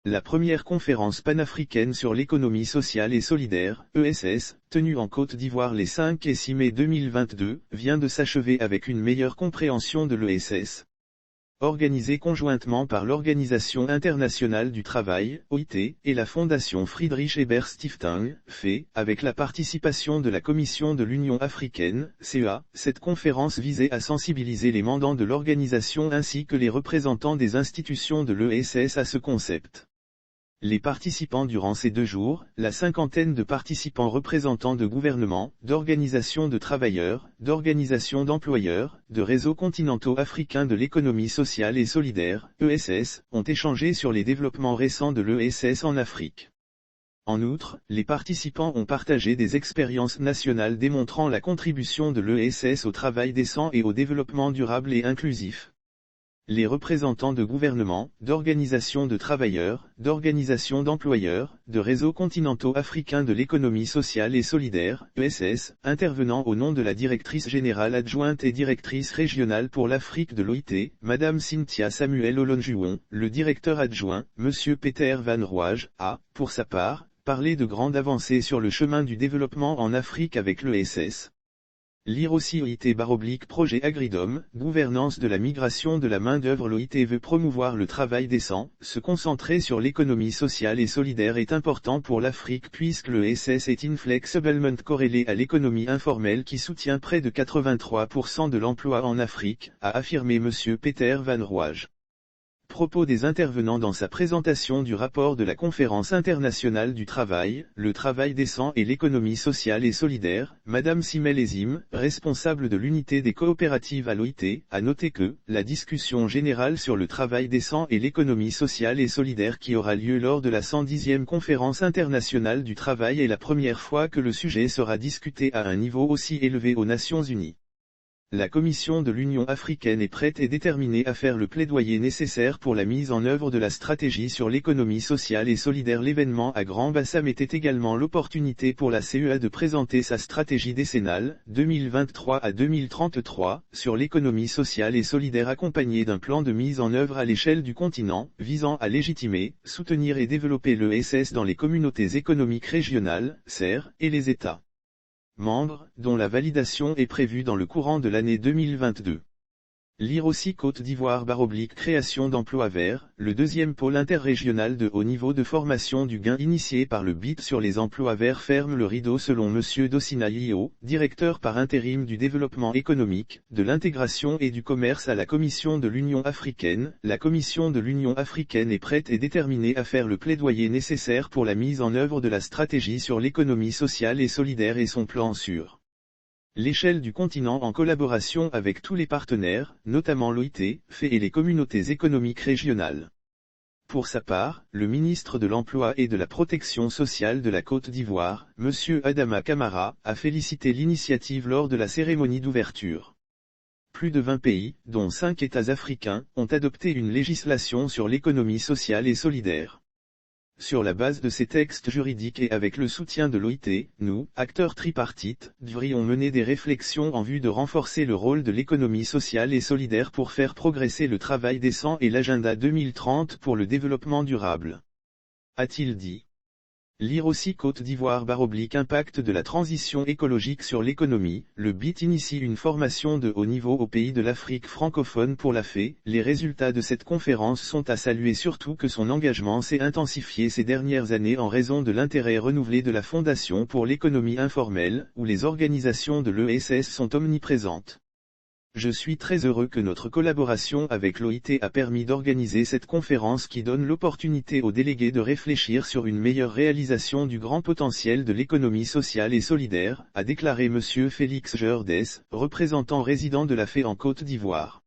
La première conférence panafricaine sur l'économie sociale et solidaire, ESS, tenue en Côte d'Ivoire les 5 et 6 mai 2022, vient de s'achever avec une meilleure compréhension de l'ESS. Organisée conjointement par l'Organisation internationale du travail, OIT, et la Fondation Friedrich Ebert Stiftung, FE, avec la participation de la Commission de l'Union africaine, CEA, cette conférence visait à sensibiliser les mandants de l'organisation ainsi que les représentants des institutions de l'ESS à ce concept. Les participants durant ces 2 jours, la cinquantaine de participants représentants de gouvernements, d'organisations de travailleurs, d'organisations d'employeurs, de réseaux continentaux africains de l'économie sociale et solidaire, ESS, ont échangé sur les développements récents de l'ESS en Afrique. En outre, les participants ont partagé des expériences nationales démontrant la contribution de l'ESS au travail décent et au développement durable et inclusif. Les représentants de gouvernements, d'organisations de travailleurs, d'organisations d'employeurs, de réseaux continentaux africains de l'économie sociale et solidaire, ESS, intervenant au nom de la directrice générale adjointe et directrice régionale pour l'Afrique de l'OIT, Madame Cynthia Samuel Olonjuwon, le directeur adjoint, Monsieur Peter Van Rouage, a, pour sa part, parlé de grandes avancées sur le chemin du développement en Afrique avec l'ESS. Lire aussi OIT/projet Agridom, gouvernance de la migration de la main-d'œuvre. L'OIT veut promouvoir le travail décent, se concentrer sur l'économie sociale et solidaire est important pour l'Afrique puisque l'ESS est inflexiblement corrélé à l'économie informelle qui soutient près de 83% de l'emploi en Afrique, a affirmé Monsieur Peter Van Rouage. Propos des intervenants dans sa présentation du rapport de la Conférence internationale du travail, le travail décent et l'économie sociale et solidaire, Madame Simel Ezim, responsable de l'unité des coopératives à l'OIT, a noté que, la discussion générale sur le travail décent et l'économie sociale et solidaire qui aura lieu lors de la 110e Conférence internationale du travail est la première fois que le sujet sera discuté à un niveau aussi élevé aux Nations Unies. La Commission de l'Union africaine est prête et déterminée à faire le plaidoyer nécessaire pour la mise en œuvre de la stratégie sur l'économie sociale et solidaire. L'événement à Grand Bassam était également l'opportunité pour la CEA de présenter sa stratégie décennale, 2023 à 2033, sur l'économie sociale et solidaire accompagnée d'un plan de mise en œuvre à l'échelle du continent, visant à légitimer, soutenir et développer l'ESS dans les communautés économiques régionales, CER, et les États membres, dont la validation est prévue dans le courant de l'année 2022. Lire aussi Côte d'Ivoire/création d'emplois verts, le deuxième pôle interrégional de haut niveau de formation du gain initié par le BIT sur les emplois verts ferme le rideau selon Monsieur Dossina Yio, directeur par intérim du développement économique, de l'intégration et du commerce à la Commission de l'Union africaine. La Commission de l'Union africaine est prête et déterminée à faire le plaidoyer nécessaire pour la mise en œuvre de la stratégie sur l'économie sociale et solidaire et son plan sur l'échelle du continent en collaboration avec tous les partenaires, notamment l'OIT, FE et les communautés économiques régionales. Pour sa part, le ministre de l'Emploi et de la Protection sociale de la Côte d'Ivoire, M. Adama Camara, a félicité l'initiative lors de la cérémonie d'ouverture. Plus de 20 pays, dont 5 États africains, ont adopté une législation sur l'économie sociale et solidaire. Sur la base de ces textes juridiques et avec le soutien de l'OIT, nous, acteurs tripartites, devrions mener des réflexions en vue de renforcer le rôle de l'économie sociale et solidaire pour faire progresser le travail décent et l'agenda 2030 pour le développement durable. A-t-il dit. Lire aussi Côte d'Ivoire/impact de la transition écologique sur l'économie, le BIT initie une formation de haut niveau aux pays de l'Afrique francophone pour la FE. Les résultats de cette conférence sont à saluer surtout que son engagement s'est intensifié ces dernières années en raison de l'intérêt renouvelé de la Fondation pour l'économie informelle, où les organisations de l'ESS sont omniprésentes. Je suis très heureux que notre collaboration avec l'OIT a permis d'organiser cette conférence qui donne l'opportunité aux délégués de réfléchir sur une meilleure réalisation du grand potentiel de l'économie sociale et solidaire, a déclaré M. Félix Geordes, représentant résident de la FE en Côte d'Ivoire.